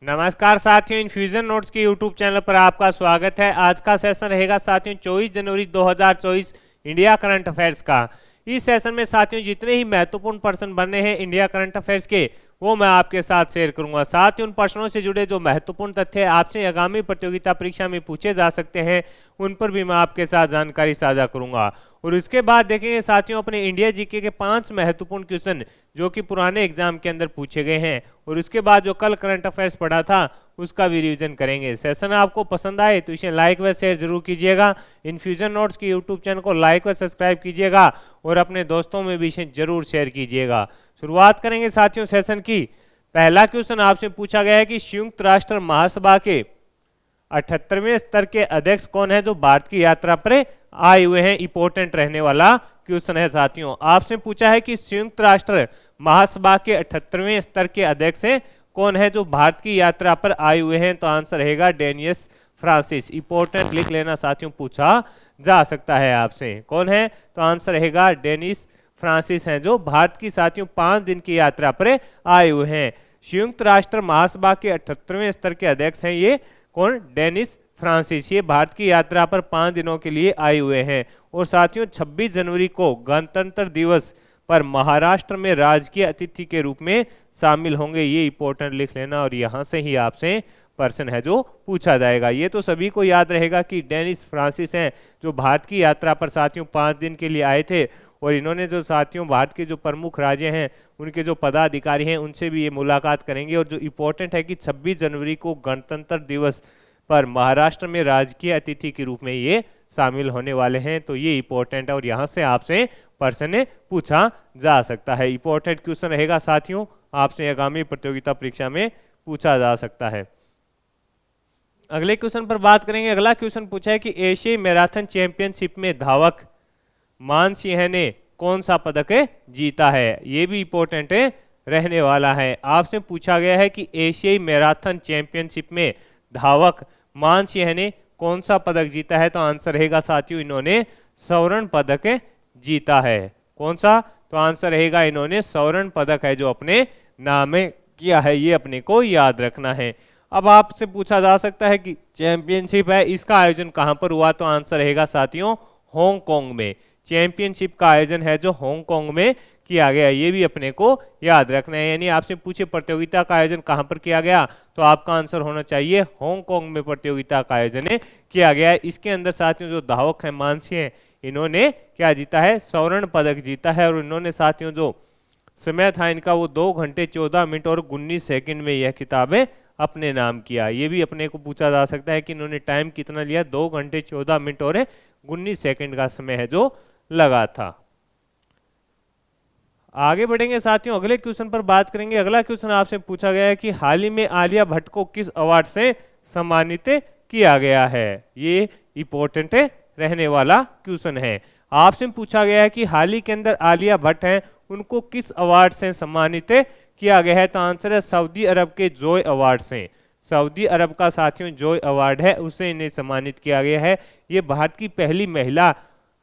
नमस्कार साथियों, infusion notes के यूट्यूब चैनल पर आपका स्वागत है। आज का सेशन रहेगा साथियों 24 जनवरी 2024 इंडिया करंट अफेयर्स का। इस सेशन में साथियों जितने ही महत्वपूर्ण प्रश्न बने हैं इंडिया करंट अफेयर्स के, वो मैं आपके साथ शेयर करूंगा। साथ ही उन प्रश्नों से जुड़े जो महत्वपूर्ण तथ्य आपसे आगामी प्रतियोगिता परीक्षा में पूछे जा सकते हैं, उन पर भी मैं आपके साथ जानकारी साझा करूंगा। और उसके बाद देखेंगे साथियों अपने इंडिया जीके के 5 महत्वपूर्ण क्वेश्चन जो कि पुराने एग्जाम के अंदर पूछे गए हैं, और उसके बाद जो कल करंट अफेयर्स पढ़ा था उसका भी रिवीजन करेंगे। सेशन आपको पसंद आए तो इसे लाइक व शेयर जरूर कीजिएगा। इन्फ्यूजन नोट्स के यूट्यूब चैनल को लाइक व सब्सक्राइब कीजिएगा और अपने दोस्तों में भी इसे जरूर शेयर कीजिएगा। शुरुआत करेंगे साथियों सेशन की। पहला क्वेश्चन आपसे पूछा गया है कि संयुक्त राष्ट्र महासभा के 78वें स्तर के अध्यक्ष कौन है जो भारत की यात्रा पर आए हुए हैं। इंपॉर्टेंट रहने वाला क्वेश्चन है साथियों। आपसे पूछा है कि संयुक्त राष्ट्र महासभा के 78वें स्तर के अध्यक्ष कौन है जो भारत की यात्रा पर आए हुए हैं, तो आंसर रहेगा डेनिस फ्रांसिस। इंपॉर्टेंट लिख लेना साथियों, पूछा जा सकता है आपसे। कौन है, तो आंसर रहेगा डेनिस फ्रांसिस हैं जो भारत की साथियों 5 दिन की यात्रा पर आए हुए हैं। संयुक्त राष्ट्र महासभा के 78वें स्तर के अध्यक्ष हैं ये कौन, डेनिस फ्रांसिस। ये भारत की यात्रा पर 5 दिनों के लिए आए हुए हैं। और साथियों 26 जनवरी को गणतंत्र दिवस पर महाराष्ट्र में राजकीय अतिथि के रूप में शामिल होंगे। ये इंपॉर्टेंट लिख लेना और यहां से ही आपसे प्रश्न है जो पूछा जाएगा। ये तो सभी को याद रहेगा कि डेनिस फ्रांसिस हैं जो भारत की यात्रा पर साथियों 5 दिन के लिए आए थे, और इन्होंने जो साथियों भारत के जो प्रमुख राज्य हैं उनके जो पदाधिकारी हैं उनसे भी ये मुलाकात करेंगे। और जो इम्पोर्टेंट है कि 26 जनवरी को गणतंत्र दिवस पर महाराष्ट्र में राजकीय अतिथि के रूप में ये शामिल होने वाले हैं। तो ये इंपॉर्टेंट है और यहाँ से आपसे प्रश्न पूछा जा सकता है। इंपॉर्टेंट क्वेश्चन रहेगा साथियों, आपसे आगामी प्रतियोगिता परीक्षा में पूछा जा सकता है। अगले क्वेश्चन पर बात करेंगे। अगला क्वेश्चन पूछा है कि एशियाई मैराथन चैंपियनशिप में धावक मान सिंह ने कौन सा पदक जीता है। ये भी इंपॉर्टेंट रहने वाला है। आपसे पूछा गया है कि एशियाई मैराथन चैंपियनशिप में धावक मान सिंह ने कौन सा पदक जीता है, तो आंसर रहेगा साथियों इन्होंने स्वर्ण पदक जीता है। कौन सा, तो आंसर रहेगा इन्होंने स्वर्ण पदक है जो अपने नाम में किया है। ये अपने को याद रखना है। अब आपसे पूछा जा सकता है कि चैंपियनशिप है इसका आयोजन कहां पर हुआ, तो आंसर रहेगा साथियों हांगकांग में। चैंपियनशिप का आयोजन है जो हांगकांग में किया गया। ये भी अपने को याद रखना है। यानी आपसे पूछे प्रतियोगिता का आयोजन कहां पर किया गया, तो आपका आंसर होना चाहिए हांगकांग में प्रतियोगिता का आयोजन किया गया है। इसके अंदर साथियों जो धावक है मानसी हैं, इन्होंने क्या जीता है, स्वर्ण पदक जीता है। और इन्होंने साथियों जो समय था इनका वो 2 घंटे 14 मिनट और 19 सेकंड में यह किताबें अपने नाम किया। ये भी अपने को पूछा जा सकता है कि इन्होंने टाइम कितना लिया, 2 घंटे 14 मिनट और 19 सेकंड का समय है जो लगा था। आगे बढ़ेंगे साथियों, अगले क्वेश्चन पर बात करेंगे। अगला क्वेश्चन आपसे पूछा गया है कि हाल ही में आलिया भट्ट को किस अवार्ड से सम्मानित किया गया है। ये इंपॉर्टेंट रहने वाला क्वेश्चन है। आपसे पूछा गया है कि हाल ही के अंदर आलिया भट्ट हैं उनको किस अवार्ड से सम्मानित किया गया है, तो आंसर है सऊदी अरब के जॉय अवार्ड से। सऊदी अरब का साथियों जॉय अवार्ड है, उससे इन्हें सम्मानित किया गया है। ये भारत की पहली महिला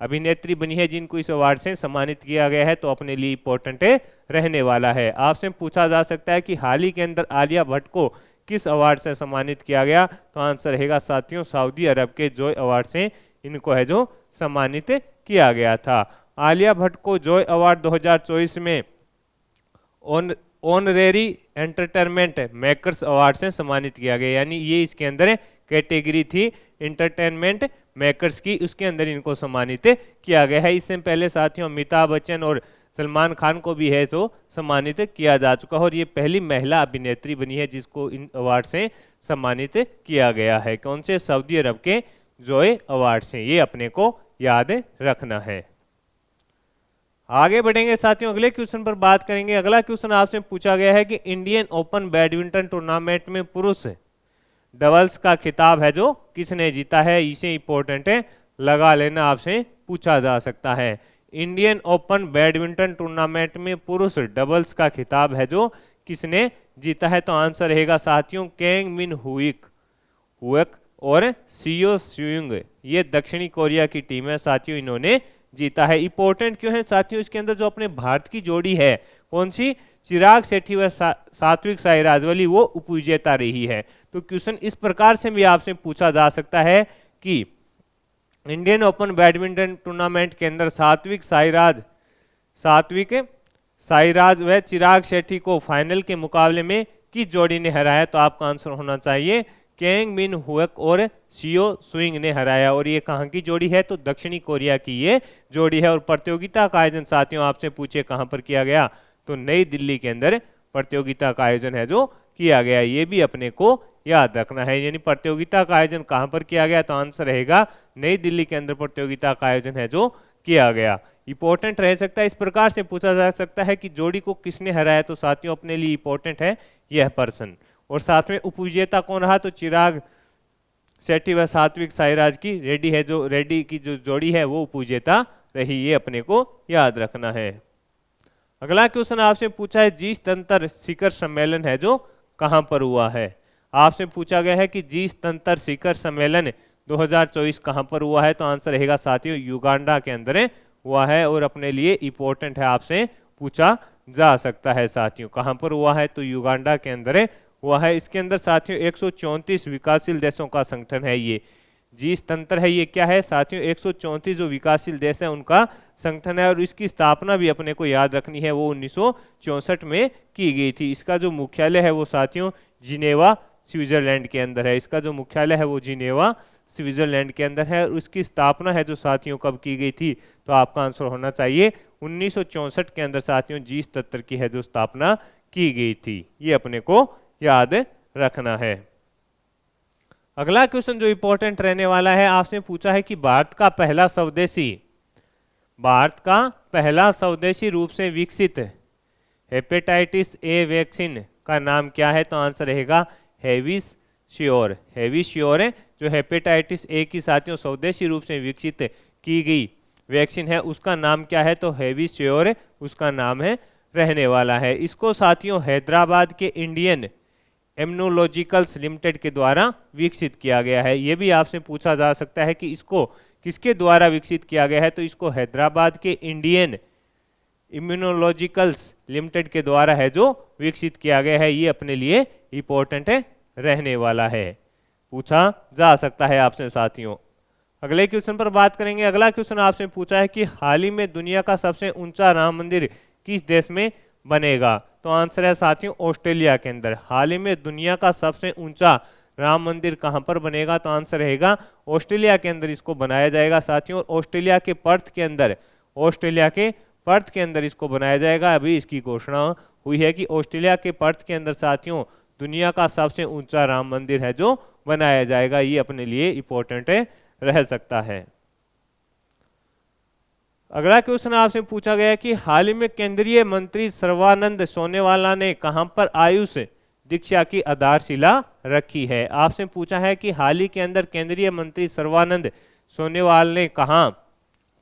अभिनेत्री बनी है जिनको इस अवार्ड से सम्मानित किया गया है, तो अपने लिए इंपॉर्टेंट रहने वाला है। आपसे पूछा जा सकता है कि हाल ही के अंदर आलिया भट्ट को किस अवार्ड से सम्मानित किया गया, तो आंसर रहेगा साथियों सऊदी अरब के जॉय अवार्ड से इनको है जो सम्मानित किया गया था। आलिया भट्ट को जॉय अवार्ड 2024 में ऑनरेरी एंटरटेनमेंट मेकर्स अवार्ड से सम्मानित किया गया। यानी ये इसके अंदर कैटेगरी थी एंटरटेनमेंट मेकर्स की, उसके अंदर इनको सम्मानित किया गया है। इससे पहले साथियों अमिताभ बच्चन और सलमान खान को भी है जो सम्मानित किया जा चुका है, और ये पहली महिला अभिनेत्री बनी है जिसको इन अवार्ड से सम्मानित किया गया है। कौन से, सऊदी अरब के जॉय अवार्ड से। ये अपने को याद रखना है। आगे बढ़ेंगे साथियों, अगले क्वेश्चन पर बात करेंगे। अगला क्वेश्चन आपसे पूछा गया है कि इंडियन ओपन बैडमिंटन टूर्नामेंट में पुरुष डबल्स का खिताब है जो किसने जीता है। इसे इंपॉर्टेंट है, लगा लेना, आपसे पूछा जा सकता है। इंडियन ओपन बैडमिंटन टूर्नामेंट में पुरुष डबल्स का खिताब है जो किसने जीता है, तो आंसर रहेगा साथियों केंग मिन हुइक हुक और सियो स्यूंग। ये दक्षिणी कोरिया की टीम है साथियों, इन्होंने जीता है। इंपॉर्टेंट क्यों है साथियों, इसके अंदर जो अपने भारत की जोड़ी है कौन सी, चिराग शेट्टी व सात्विक साईराज वाली, वो उपविजेता रही है। तो क्वेश्चन इस प्रकार से भी आपसे पूछा जा सकता है कि इंडियन ओपन बैडमिंटन टूर्नामेंट के अंदर सात्विक साईराज व चिराग शेट्टी को फाइनल के मुकाबले में किस जोड़ी ने हराया, तो आपका आंसर होना चाहिए कैंग मिन हुक और शियो स्विंग ने हराया। और ये कहाँ की जोड़ी है, तो दक्षिणी कोरिया की ये जोड़ी है। और प्रतियोगिता का आयोजन साथियों आपसे पूछे कहाँ पर किया गया, तो नई दिल्ली के अंदर प्रतियोगिता का आयोजन है जो किया गया, ये भी अपने को याद रखना है। यानी प्रतियोगिता का आयोजन कहाँ पर किया गया, तो आंसर रहेगा नई दिल्ली के अंदर प्रतियोगिता का आयोजन है जो किया गया। इंपॉर्टेंट रह सकता है, इस प्रकार से पूछा जा सकता है कि जोड़ी को किसने हराया, तो साथियों अपने लिए इंपॉर्टेंट है यह पर्सन। और साथ में उपविजेता कौन रहा, तो चिराग शेट्टी व सात्विक साईराज की रेड्डी की जो जोड़ी है वो उपविजेता रही, ये अपने को याद रखना है। अगला क्वेश्चन आपसे पूछा है जी 77 शिखर सम्मेलन है जो कहां पर हुआ है। आपसे पूछा गया है कि जी 77 शिखर सम्मेलन 2024 कहां पर हुआ है, तो आंसर रहेगा साथियों युगांडा के अंदर हुआ है। और अपने लिए इंपॉर्टेंट है, आपसे पूछा जा सकता है साथियों कहां पर हुआ है, तो युगांडा के अंदर हुआ है। इसके अंदर साथियों 134 विकासशील देशों का संगठन है, ये जी 77 है, ये क्या है साथियों 134 जो विकासशील देश है उनका संगठन है। और इसकी स्थापना भी अपने को याद रखनी है, वो 1964 में की गई थी। इसका जो मुख्यालय है वो साथियों जिनेवा स्विट्जरलैंड के अंदर है। इसका जो मुख्यालय है वो जिनेवा स्विट्जरलैंड के अंदर है। और उसकी स्थापना है जो साथियों कब की गई थी, तो आपका आंसर होना चाहिए 1964 के अंदर साथियों जी 77 की है जो स्थापना की गई थी, ये अपने को याद रखना है। अगला क्वेश्चन जो इंपॉर्टेंट रहने वाला है, आपसे पूछा है कि भारत का पहला स्वदेशी रूप से विकसित हेपेटाइटिस ए वैक्सीन का नाम क्या है, तो आंसर रहेगा हेविश्योर है जो हेपेटाइटिस ए की साथियों स्वदेशी रूप से विकसित की गई वैक्सीन है उसका नाम क्या है, तो हेविश्योर उसका नाम है रहने वाला है। इसको साथियों हैदराबाद के इंडियन इम्यूनोलॉजिकल्स लिमिटेड के द्वारा विकसित किया गया है। ये भी आपसे पूछा जा सकता है कि इसको किसके द्वारा विकसित किया गया है, तो इसको हैदराबाद के इंडियन इम्यूनोलॉजिकल्स लिमिटेड के द्वारा है जो विकसित किया गया है, ये अपने लिए इंपॉर्टेंट रहने वाला है, पूछा जा सकता है आपसे साथियों। अगले क्वेश्चन पर बात करेंगे। अगला क्वेश्चन आपसे पूछा है कि हाल ही में दुनिया का सबसे ऊंचा राम मंदिर किस देश में बनेगा, तो आंसर है साथियों ऑस्ट्रेलिया के अंदर। हाल ही में दुनिया का सबसे ऊंचा राम मंदिर कहां पर बनेगा, तो आंसर रहेगा ऑस्ट्रेलिया के अंदर इसको बनाया जाएगा साथियों। ऑस्ट्रेलिया के पर्थ के अंदर इसको बनाया जाएगा। अभी इसकी घोषणा हुई है कि ऑस्ट्रेलिया के पर्थ के अंदर साथियों दुनिया का सबसे ऊंचा राम मंदिर है जो बनाया जाएगा, ये अपने लिए इंपॉर्टेंट रह सकता है। अगला क्वेश्चन आपसे पूछा गया कि हाल ही में केंद्रीय मंत्री सर्बानंद सोनोवाल ने कहां पर आयुष दीक्षा की आधारशिला रखी है। आपसे पूछा है कि हाल ही के अंदर केंद्रीय मंत्री सर्बानंद सोनोवाल ने कहां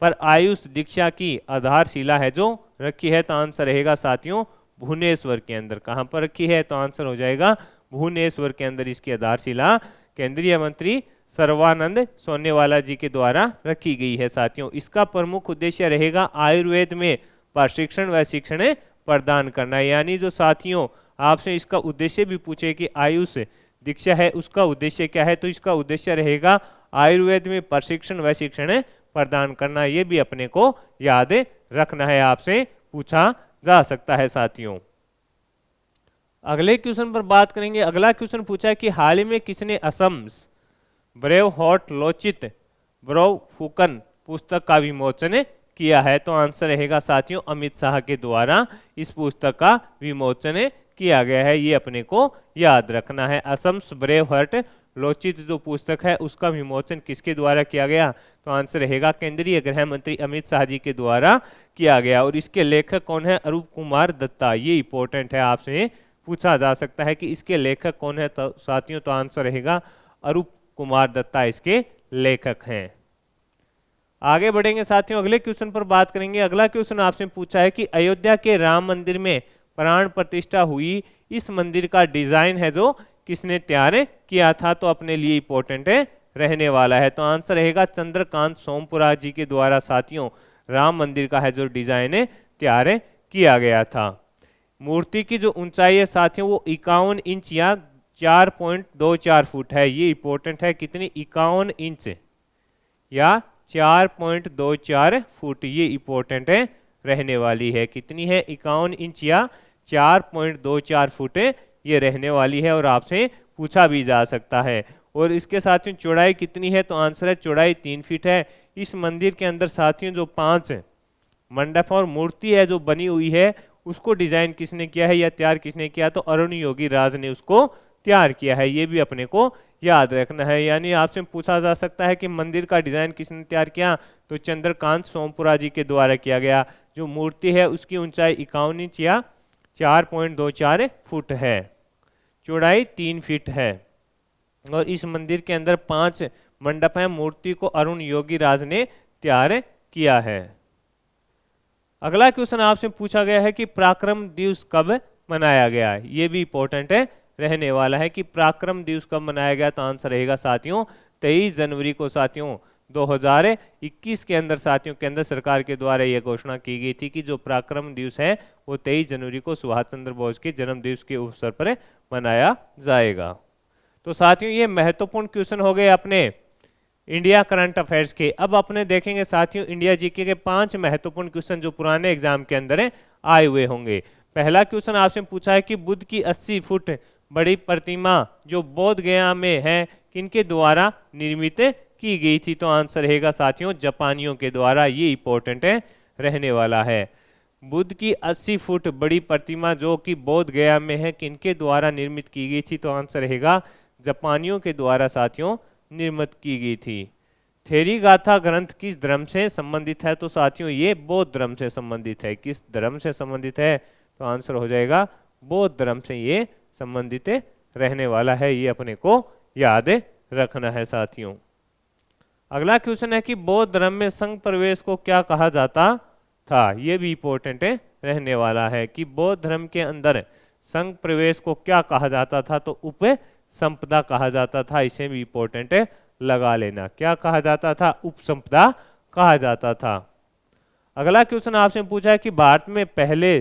पर आयुष दीक्षा की आधारशिला है जो रखी है, तो आंसर रहेगा साथियों भुवनेश्वर के अंदर। कहां पर रखी है, तो आंसर हो जाएगा भुवनेश्वर के अंदर इसकी आधारशिला केंद्रीय मंत्री सर्बानंद सोनोवाल जी के द्वारा रखी गई है साथियों। इसका प्रमुख उद्देश्य रहेगा आयुर्वेद में प्रशिक्षण व शिक्षण प्रदान करना। यानी जो साथियों आपसे इसका उद्देश्य भी पूछे कि आयुष दीक्षा है उसका उद्देश्य क्या है, तो इसका उद्देश्य रहेगा आयुर्वेद में प्रशिक्षण व शिक्षण प्रदान करना, ये भी अपने को याद रखना है, आपसे पूछा जा सकता है साथियों। अगले क्वेश्चन पर बात करेंगे। अगला क्वेश्चन पूछा है कि हाल ही में किसने Assam brave heart Lachit Borphukan पुस्तक का विमोचन किया है, तो आंसर रहेगा साथियों अमित शाह के द्वारा इस पुस्तक का विमोचन किया गया है, ये अपने को याद रखना है। असम ब्रेव हॉट लोचित जो पुस्तक है उसका विमोचन किसके द्वारा किया गया, तो आंसर रहेगा केंद्रीय गृह मंत्री अमित शाह जी के द्वारा किया गया। और इसके लेखक कौन है, अरूप कुमार दत्ता, ये इंपॉर्टेंट है, आपसे पूछा जा सकता है कि इसके लेखक कौन है, तो साथियों तो आंसर रहेगा अरूप कुमार दत्ता इसके लेखक हैं। आगे बढ़ेंगे साथियों, अगले क्वेश्चन पर बात करेंगे। अगला क्वेश्चन आपसे पूछा है कि अयोध्या के राम मंदिर में प्राण प्रतिष्ठा हुई इस मंदिर का डिजाइन है जो किसने तैयार किया था, तो अपने लिए इंपॉर्टेंट रहने वाला है, तो आंसर रहेगा चंद्रकांत सोमपुरा जी के द्वारा साथियों राम मंदिर का है जो डिजाइन तैयार किया गया था। मूर्ति की जो ऊंचाई है साथियों वो 51 इंच या 4.24 फुट है। ये इंपॉर्टेंट है, कितनी, 51 इंच या 4.24 फुट, ये इंपॉर्टेंट है रहने वाली है। कितनी है, 51 इंच या 4.24 फुट ये रहने वाली है, और आपसे पूछा भी जा सकता है। और इसके साथियों चौड़ाई कितनी है, तो आंसर है चौड़ाई 3 फीट है। इस मंदिर के अंदर साथियों जो 5 मंडप और मूर्ति है जो बनी हुई है, उसको डिजाइन किसने किया है या तैयार किसने किया, तो अरुण योगी राज ने उसको तैयार किया है। ये भी अपने को याद रखना है। यानी आपसे पूछा जा सकता है कि मंदिर का डिजाइन किसने तैयार किया, तो चंद्रकांत सोमपुरा जी के द्वारा किया गया। जो मूर्ति है उसकी ऊंचाई 51 इंच या 4.24 फुट है, चौड़ाई 3 फीट है, और इस मंदिर के अंदर 5 मंडप हैं। मूर्ति को अरुण योगी राज ने तैयार किया है। अगला क्वेश्चन आपसे पूछा गया है कि पराक्रम दिवस कब मनाया गया, ये भी इंपॉर्टेंट है रहने वाला है कि पराक्रम दिवस कब मनाया गया, तो आंसर रहेगा साथियों 23 जनवरी को साथियों 2021 के अंदर साथियों केंद्र सरकार के द्वारा यह घोषणा की गई थी कि जो पराक्रम दिवस है वो 23 जनवरी को सुभाष चंद्र बोस के जन्म दिवस के अवसर पर मनाया जाएगा। तो साथियों ये महत्वपूर्ण क्वेश्चन हो गए अपने इंडिया करंट अफेयर्स के। अब अपने देखेंगे साथियों इंडिया जीके के 5 महत्वपूर्ण क्वेश्चन जो पुराने एग्जाम के अंदर आए हुए होंगे। पहला क्वेश्चन आपसे पूछा है कि बुद्ध की 80 फुट बड़ी प्रतिमा जो बोध गया में है किनके द्वारा निर्मित की गई थी, तो आंसर रहेगा साथियों जापानियों के द्वारा। ये इंपॉर्टेंट है रहने वाला है। बुद्ध की 80 फुट बड़ी प्रतिमा जो कि बोध गया में है किनके द्वारा निर्मित की गई थी, तो आंसर रहेगा जापानियों के द्वारा साथियों निर्मित की गई थी। थेरी गाथा ग्रंथ किस धर्म से संबंधित है, तो साथियों ये बौद्ध धर्म से संबंधित है। किस धर्म से संबंधित है, तो आंसर हो जाएगा बौद्ध धर्म से ये संबंधित रहने वाला है। ये अपने को याद रखना है साथियों। अगला क्वेश्चन है कि बौद्ध धर्म में संघ प्रवेश को क्या कहा जाता था, ये भी इंपॉर्टेंट रहने वाला है कि बौद्ध धर्म के अंदर संघ प्रवेश को क्या कहा जाता था, तो उप संपदा कहा जाता था। इसे भी इंपॉर्टेंट लगा लेना, क्या कहा जाता था, उपसंपदा कहा जाता था। अगला क्वेश्चन आपसे पूछा है कि भारत में पहले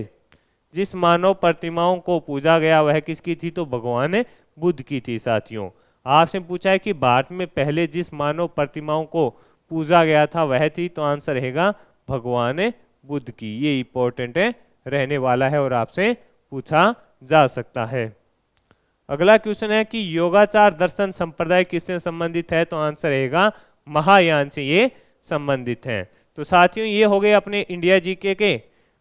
जिस मानव प्रतिमाओं को पूजा गया वह किसकी थी, तो भगवान बुद्ध की थी साथियों। आपसे पूछा है कि भारत में पहले जिस मानव प्रतिमाओं को पूजा गया था वह थी, तो आंसर रहेगा भगवान बुद्ध की। ये इंपॉर्टेंट रहने वाला है और आपसे पूछा जा सकता है। अगला क्वेश्चन है कि योगाचार दर्शन संप्रदाय किससे संबंधित है, तो आंसर रहेगा महायान से ये संबंधित है। तो साथियों ये हो गए अपने इंडिया जीके के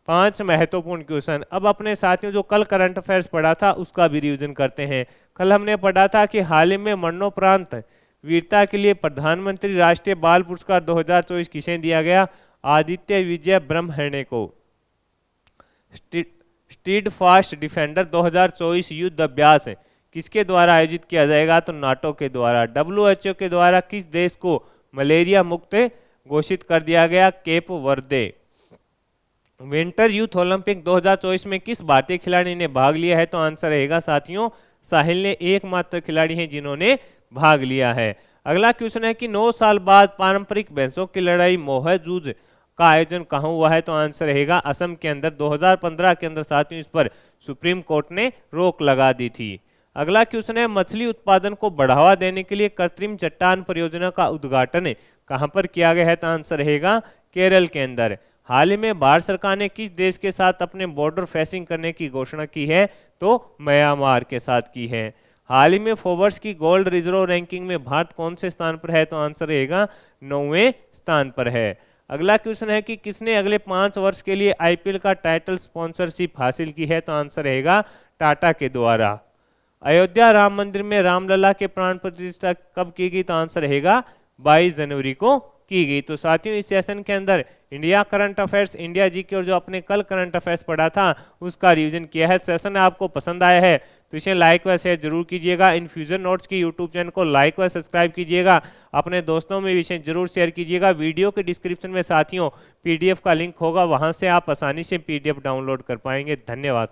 5 महत्वपूर्ण क्वेश्चन। अब अपने साथियों जो कल करंट अफेयर्स पढ़ा था उसका भी रिवीजन करते हैं। कल हमने पढ़ा था कि हाल ही में मरणोपरांत वीरता के लिए प्रधानमंत्री राष्ट्रीय बाल पुरस्कार 2024 किसे दिया गया, आदित्य विजय ब्रह्महर्णे को। स्टीड फास्ट डिफेंडर 2024 युद्ध अभ्यास किसके द्वारा आयोजित किया जाएगा, तो नाटो के द्वारा। WHO के द्वारा किस देश को मलेरिया मुक्त घोषित कर दिया गया, केप वर्दे। विंटर यूथ ओलंपिक 2024 में किस भारतीय खिलाड़ी ने भाग लिया है, तो आंसर रहेगा साथियों साहिल ने एकमात्र खिलाड़ी हैं जिन्होंने भाग लिया है। अगला क्वेश्चन है कि 9 साल बाद पारंपरिक भैंसों की लड़ाई मोहजूज का आयोजन कहाँ हुआ है, तो आंसर रहेगा असम के अंदर। 2015 के अंदर साथियों इस पर सुप्रीम कोर्ट ने रोक लगा दी थी। अगला क्वेश्चन है मछली उत्पादन को बढ़ावा देने के लिए कृत्रिम चट्टान परियोजना का उद्घाटन कहां पर किया गया है, तो आंसर रहेगा केरल के अंदर। हाल ही में भारत सरकार ने किस देश के साथ अपने बॉर्डर फेंसिंग करने की घोषणा की है, तो म्यांमार के साथ की है। हाल ही में फोर्ब्स की गोल्ड रिजर्व रैंकिंग में भारत कौन से स्थान पर है, तो आंसर रहेगा 9वें स्थान पर है। अगला क्वेश्चन है कि किसने अगले 5 वर्ष के लिए IPL का टाइटल स्पॉन्सरशिप हासिल की है, तो आंसर रहेगा टाटा के द्वारा। अयोध्या राम मंदिर में रामलला के प्राण प्रतिष्ठा कब की गई, तो आंसर रहेगा 22 जनवरी को की गई। तो साथियों इस सेशन के अंदर India current affairs, India GK और जो अपने कल करंट अफेयर्स पढ़ा था उसका रिवीजन किया है। सेशन आपको पसंद आया है तो इसे लाइक व शेयर जरूर कीजिएगा। इन्फ्यूजन नोट्स की यूट्यूब चैनल को लाइक व सब्सक्राइब कीजिएगा। अपने दोस्तों में इसे जरूर शेयर कीजिएगा। वीडियो के डिस्क्रिप्शन में साथियों PDF का लिंक होगा, वहां से आप आसानी से PDF डाउनलोड कर पाएंगे। धन्यवाद।